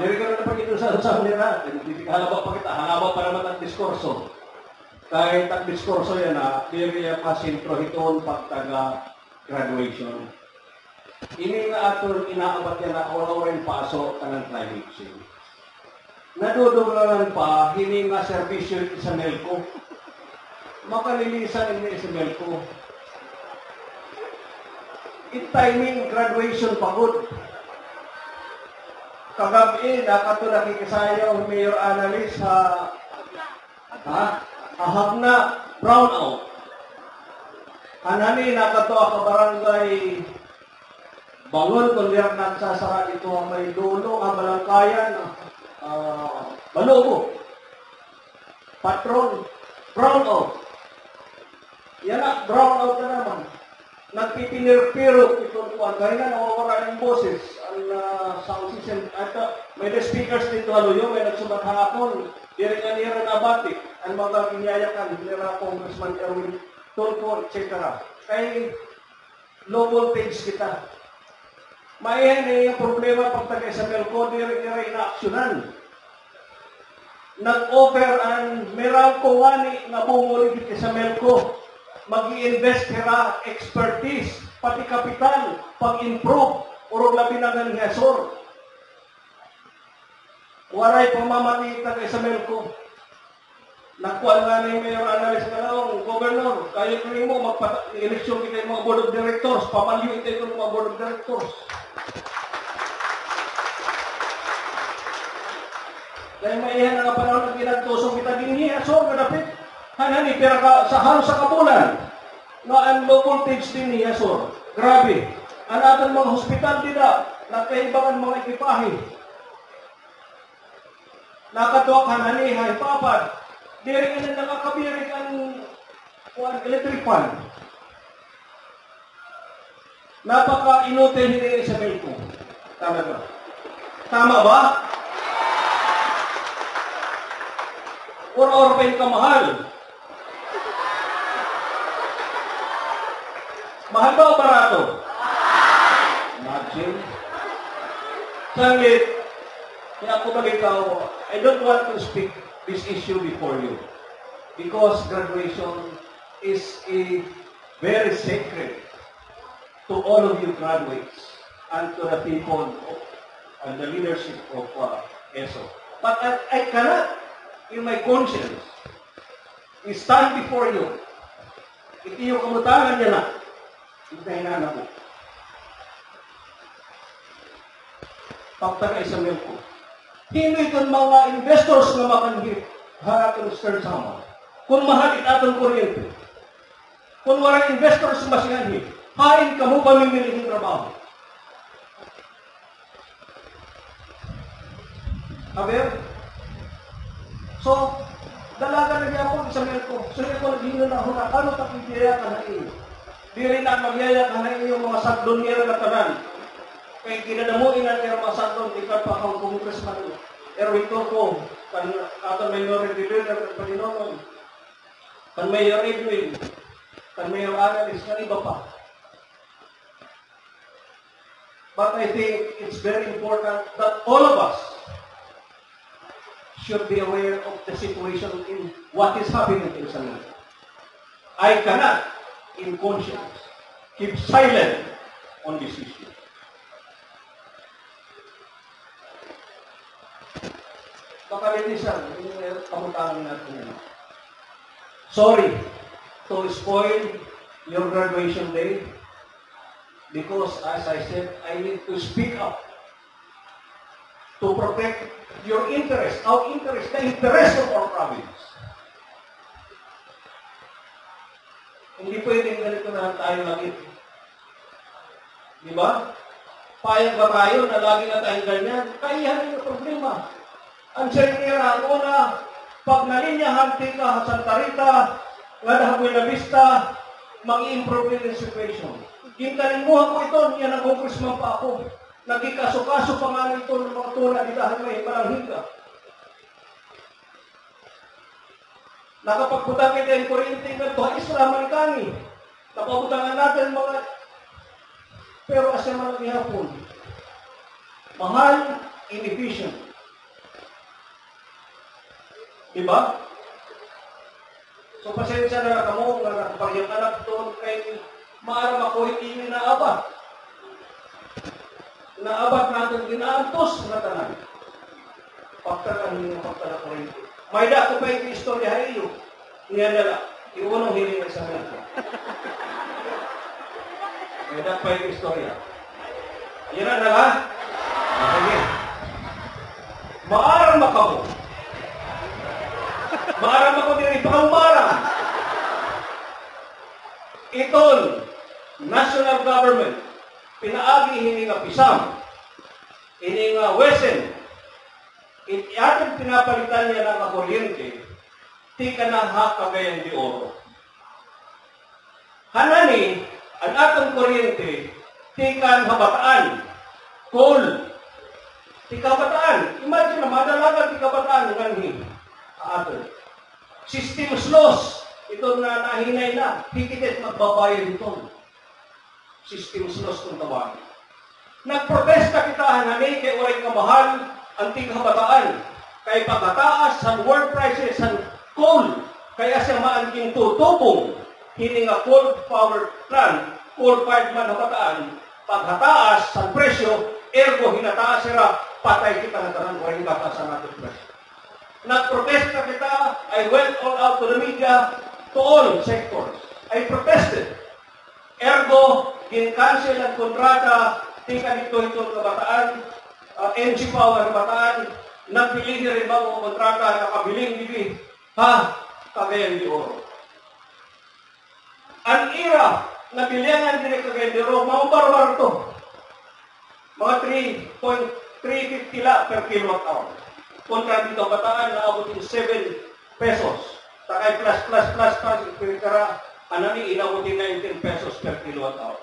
Diri ko na pag-itusan nila. Halaba pa kita. Halaba pa naman ang diskurso. Kahit ang diskurso yan diri yung pasintro hiton pagtaga-graduation. Ini nga aton inaabat yan na all-over paso kanang climate change. Nadudularan pa, hini nga servisyo sa Melco. Makalilisan ini sa Melco. Timing graduation pagod. Kagabi, nakato nakikisayaw Mayor Annalise ahab na brownout. Anani, nakato ka barangay Bangon, kung liyak nagsasara ito ang may dulo, ang balangkayan, Balugo, Patron, brownout. Yan na, brownout na naman. Nagpipinirpiro ito kuwan. Kaya na nawawala ng boses. Ang sound system. At may the speakers dito haluyo. May nagsubat hapon. Diri nga nira na batik. Ang mga kinyayakan. Nira Congressman Erwin Tulfo, etc. Kaya low voltage kita. Mayan na yung problema pagtagay sa Melco. Diri inaaksyonan. Nag-offer ang Meralco wani nga bumuli sa Melco. Mag-i-invest kira expertise, pati kapital, pag-improve, urong labi na ng Hesor. Waray pamamatita kay sa Melco. Nakuha nga na yung Mayor Annalise na lang, Governor, kayo ko mo, mag-eleksyon kita yung mga Board of Directors, papalyo ito yung mga Board of Directors. Dahil may ihan na panahon ng ginagtusong kita din niya, Hesor, kadapit. Hanani, pero sa halos sa kabulan, na ang low voltage din niya, Sor. Grabe. Ang ating mga hospital nila, nagkaibangan mga ekipahe. Nakatuwak hanani, papad. Diri ka na nakakabirig ang electric fan. Napaka-inote hindi sa Melco. Tama ba? Tama ba? Or pa yung kamahal. Mahal ba o barato? Imagine. Sanglit, kaya ako malikaw, I don't want to speak this issue before you. Because graduation is a very sacred to all of you graduates and to the people and the leadership of ESO. But I cannot, in my conscience, stand before you. Ito yung kamutangan niya na. Hintayin na anak ko. Pagtagay sa Melco. Hindi itong mga investors na makanhip harap ng stern sama. Kung mahalit atong kuryente. Kung walang investors masihanhip, hain ka mo pamimilihin trabaho. Aber? So, dalaga na niya ako sa Melco. So, niya ko naghino na ako na, ano takipiyaya ka na iyo? Di rin na magyaya ka na iyo mga sagdon niya na tanan. Kaya kinadamuin na niya mga sagdon, ikaw pa kang congressman. Erwin Tulfo, kan Mayor Leader, kan Paninonon, kan Mayor Edwin, kan Mayor Annalise, kan iba pa. But I think it's very important that all of us should be aware of the situation in what is happening in San Miguel. I cannot, in conscience, keep silent on this issue. Kakalinisan, yung kamutangan natin. Sorry to spoil your graduation day because, as I said, I need to speak up to protect your interest, our interest, the interest of our province. Hindi pwedeng ganito na tayo lagi. Di ba? Payag ba tayo na lagi na tayong ganyan? Kaya yung problema. Ang sirira ko na pag nalinyahan tika Santa Rita, nga Buena Vista, mag-i-improve yung situation. Gintalinmuhan ko ito, yan ang congressman pa ako. Nagkikaso-kaso pa nga ito ng mga tula di dahil may malanghiga. Nakapagputang kita yung kuryente ng tuha Islam ang kani. Napaputangan natin mga pero asya man ang ihapon. Mahal, inefficient. Diba? So, pasensya na kamo nga nakapag anak doon kay maaram ako hindi naabat. Naabat natin ginaantos na tanan. Pagtakan niyo pagtala ko rin. May da ko pa yung istorya hayo. Niya nala. Iunong hiling sa mga. May da pa yung istorya. Yan na nala. Sige. Maaram ako. Maaram ako din ipakamarang. Iton, national government, pinaagi hindi nga pisam, hindi nga wesen, ating pinapalitan niya ng kuryente, di ka na hakagayan di oro. Hanani, ang atong kuryente, di ka habataan, coal, di ka bataan. Imagine na, madalagan di ka bataan, ngani, aton. System loss, ito na nahinay na, hikitit magbabayad ito. System loss kung tawagin. Nagprotesta kita hanani, kay uray kamahal, ang tinghabataan. Kay pagkataas sa world prices sa coal, kaya siya maangking tutubong, hindi nga coal power plant, coal-fired man habataan, pagkataas sa presyo, ergo hinataas sila, patay kita na tanan, waring kataas sa natin presyo. Nagprotesta kita, I went all out to the media, to all sectors. I protested. Ergo, gin-cancel ang kontrata, tika dito kabataan, NG Power kabataan, nagpili rin ba ang kontrata, nakabiling bibi, Cagayan de Oro. Ang era, nabiliangan din Cagayan de Oro, mga barbar to. Mga 3.350 la per kilowatt hour. Kontra dito bataan na abutin 7 pesos. Takay plus, kara, anani inabutin 19 pesos per kilowatt hour.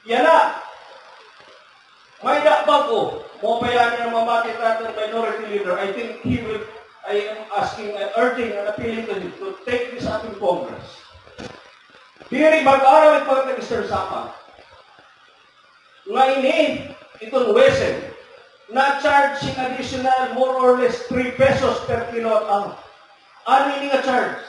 Yan na. May bago, mo pa yan ang mamakit natin minority leader. I think I am asking, urging, and appealing to him to take this up in Congress. Diri mag-aral at pag-Mr. Sapa. Ngayon itong wesen, na-charge in additional more or less 3 pesos per kilowatt hour. Ano yung charge?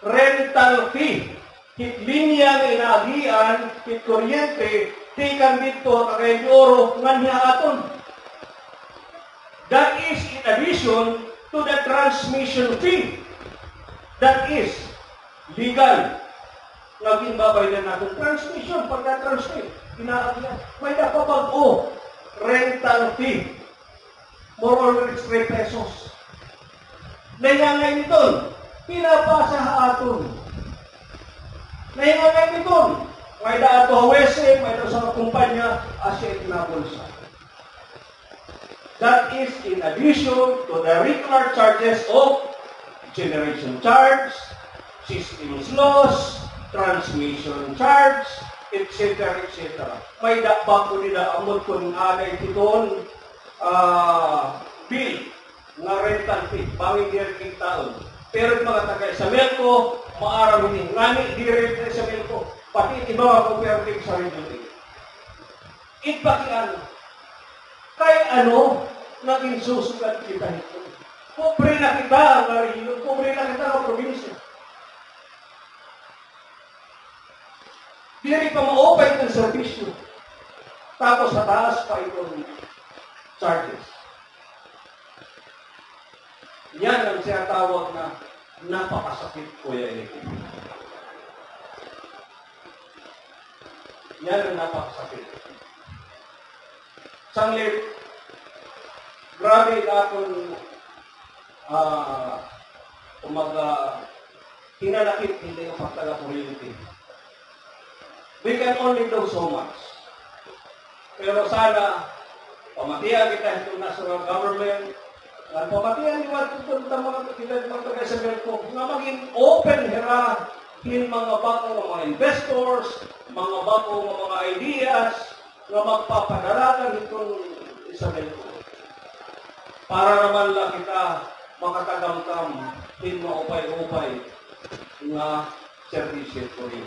Rental fee. Hit linya nga inaagian, hit kuryente, tikan dito, Cagayan de Oro, nganya aton. That is in addition to the transmission fee. That is legal. Laging babayaran natin transmission, pagka-transmit, inaagian. May napapag-o, rental fee. More or less 3 pesos. Nahingangay nito, pinapasa aton. Nahingangay nito, may daato hawese, may daato sa kumpanya, asya itinabulsa. That is in addition to the regular charges of generation charge, systems loss, transmission charge, etc. etc. May bago nila amot kung anay titon, bill nga rental fee, bangin direct taon. Pero mga tagay sa Melco, maaraw ni ngani direct sa Melco, pati iba mga cooperative sa region. Itpakian, kay ano, naging susugat kita ito. Pobre na kita ang region, pobre na kita ang probinsya. Diri pa ma-open ng servisyo. Tapos sa taas pa itong charges. Yan ang sinatawag na napakasakit, Kuya Eric. Yan ang napakasakit. Sanglit, grabe akong hinalakit hindi ang pagtaga-kuryente. We can only do so much. Pero sana, pamatiyan kita itong national government, at pamatiyan niwa itong mga tagay sa Melco, na maging open hera in mga bagong mga investors, mga bagong mga ideas, na magpapadalagan itong sa Melco. Para naman lang kita makatagamtam in maupay-upay na servisyo ko rin.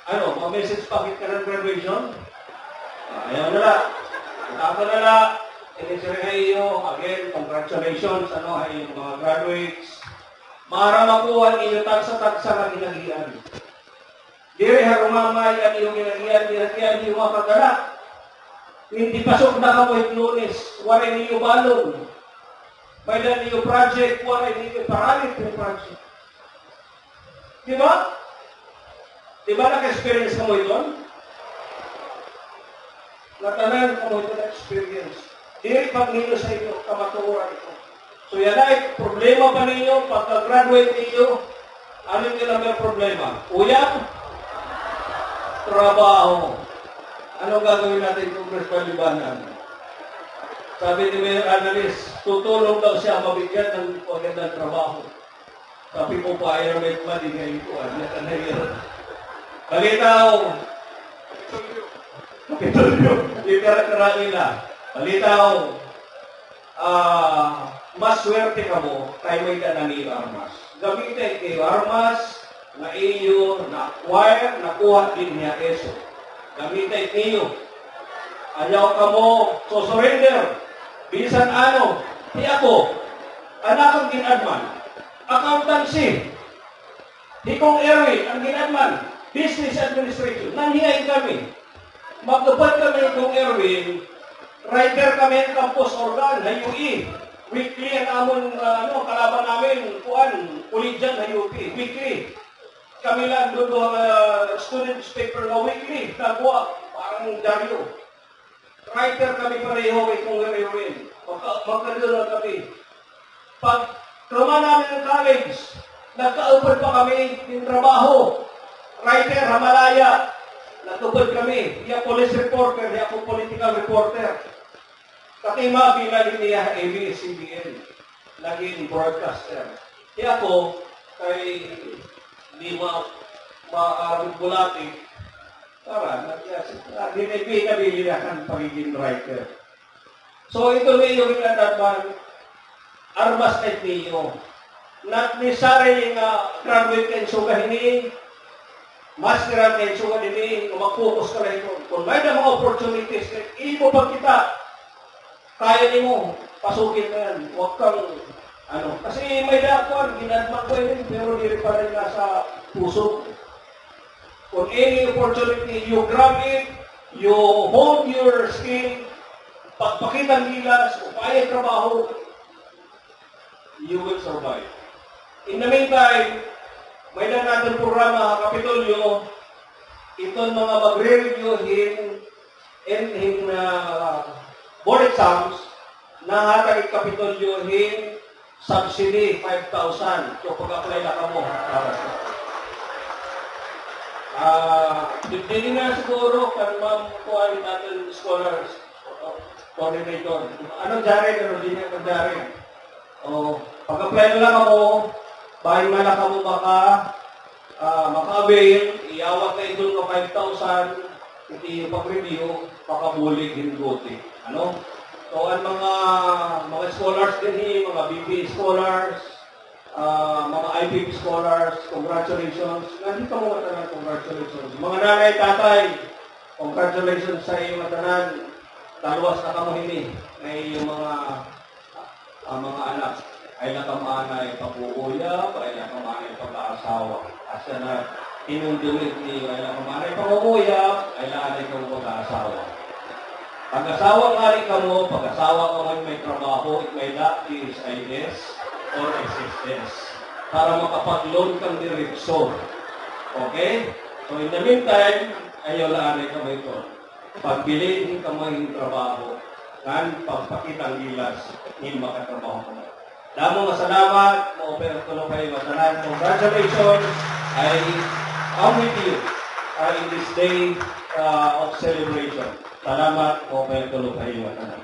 Ano, message pakit ka ng graduation? Ayaw na lang. Ako na lang, inisiri na iyo, again, congratulations, ay yung mga graduates. Mara makuha ninyo tagsa-tagsa na ginagian. Dire harumamay ang iyong ginagian, yung mga kaganak. Hindi pasok na ka mo yung Lunes, waray niyo balon. May na niyo project, waray niyo paralit yung project. Diba? Diba naka-experience ka mo ito? Natanan ka mo ito na-experience. Diri pag ninyo sa inyo, kamaturan ito. So yan ay problema pa ninyo, pagka-graduate ninyo, ano yung ilang problema? Uyab? Trabaho. Anong gagawin natin kung Palibanan? Sabi ni Mayor Annalise, tutulong daw siya mabigyan ng magandang trabaho. Sabi ko pa, aeromet ba, di ngayon ko, Balitaw. Kapitolyo. Literal nila. Balitaw. Mas swerte ka mo, tayo may dana ni Armas. Gamitin kayo Armas, na iyo, na-acquire, nakuha din niya eso. Gamitin niyo. Ayaw ka mo, so surrender. Bisan ano, di ako, anak ang ginadman. Accountancy. Di kong Erwin, ang ginadman. Business administration. Nangyay kami. Magtupad kami kong Erwin, writer kami ng campus organ, na UE. Weekly ang amon, kalaban namin, ulit dyan na UP. Weekly. Kami lang doon student newspaper na weekly. Nagwa, parang daryo. Writer kami pareho kay kong Erwin. Magkaroon kami. Pag trauma namin ng college, nagkaupad pa kami ng trabaho. Writer, Hamalaya. Natupad kami. Di ako police reporter, di ako political reporter. Katima, binalin niya ABS-CBN. Naging broadcaster. Di ako, kay hindi ma-bulati. Para, dinibili ang pagiging writer. So, ito na yung inadadman, Armas at niyo. Not necessarily nga graduate kayo sugahini, master kayo sugahini, mag-focus ka lang ito. Kung may na mga opportunities, ibo pag kita, kaya ni mo, pasukin na yan. Huwag kang, kasi may dakuan, ginadman ko yun, pero di rin pa rin nasa puso. Kung any opportunity, you grab it, you hold your skill, pagpakitang gilas, upaya trabaho, you will survive. In the meantime, may na natin programa, Kapitolyo, itong mga magre-review in board exams, nahatag Kapitolyo in subsidy 5,000. So, pag-apply na ka mo. Hindi nga siguro, kan ma'am kuhaan natin scholars, coordinator. Anong jari? Ano din yung jari? Pag-apply na lang ako, bahay man lang ako maka-avail, iawag na ito ng 5,000, hindi pag-review, makabulig hinduti. So, ang mga scholars din, mga BP scholars, mga IPP scholars, congratulations. Nandito mga tanan, congratulations. Mga nanay, tatay, congratulations sa iyo mga tanan. Taluwas na kamuhini na iyong mga anak. Ay nakamanay pag-uuyab, ay nakamanay pag-aasawa. Asa na inundumit niyo, ay nakamanay pag-uuyab, ay naanay kang pag-aasawa. Pag-asawa nga rin ka mo, pag-asawa ka mo may trabaho, it may not is IS or SSS para makapag-loan kang direksyon. Okay? So in the meantime, ayaw laanay ka mo ito. Pagbiliin ka mo yung trabaho, kan pagpakitang gilas, hindi makatrabaho ka mo. Damo nga salamat, ma-open ko lang kayo matanan. Congratulations, I am with you in this day of celebration. Salamat, ma-open ko lang kayo matanan.